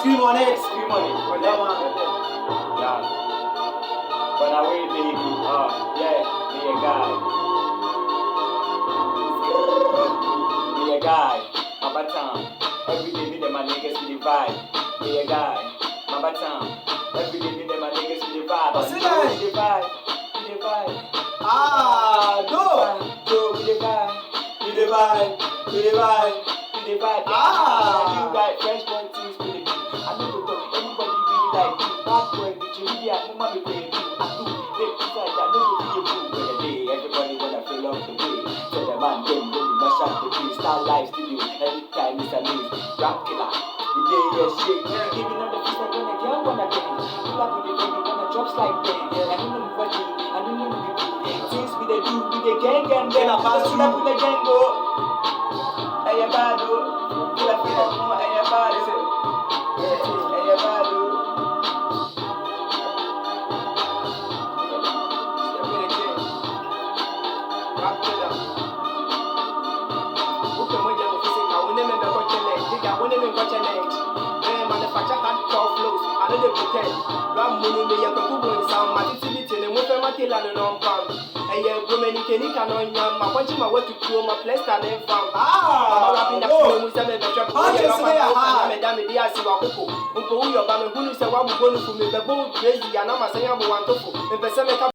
Scream on it. Scream on it. Yeah, man. Yeah. But I wait, baby. Yeah, be a guy. Be a guy. Mama Town. Every day, me and my niggas with the vibe. Be a guy. Mama Town. Every day, me and my niggas with the vibe. What's it like? With the vibe. With the vibe. Go. Go with the vibe. With the vibe. With the vibe. With the vibe. You got fresh boy things with the beat. I know the talk. Everybody really like you. Bad boy with you. Yeah, no mommy play you. I do. Make you like that. No go be a fool. When the day, everybody wanna feel off the way. Tell the man, them, don't mash up the place. Star life studio. Every time it's a news. Rap killer. The day, yeah, shit. Giving up the feast, I'm gonna get one again. You like with the baby, wanna drops like that. I don't know what you, I don't know what you do. Things we they do, we they gang, then I pass through that with the gang go. Hey, you bad, do. Feel like more, hey, you bad, is it? Yeah, hey, you bad, do. Step in the game. Rap killer. Okay, when you're physical, when they make the watch your leg, they got when they make watch your legs. Manufacture hardcore flows, I know they pretend. Ram Munu, me, you're going to sound my utility, and move my kill and non farm. And you're women, you can eat on yam, my watching my way to kill my place and then farm. I'm wrapping up with some of the trap. I'm a damn idea, see what people who your band who is a one who go to me, the boat crazy, and I'm a saying I want to.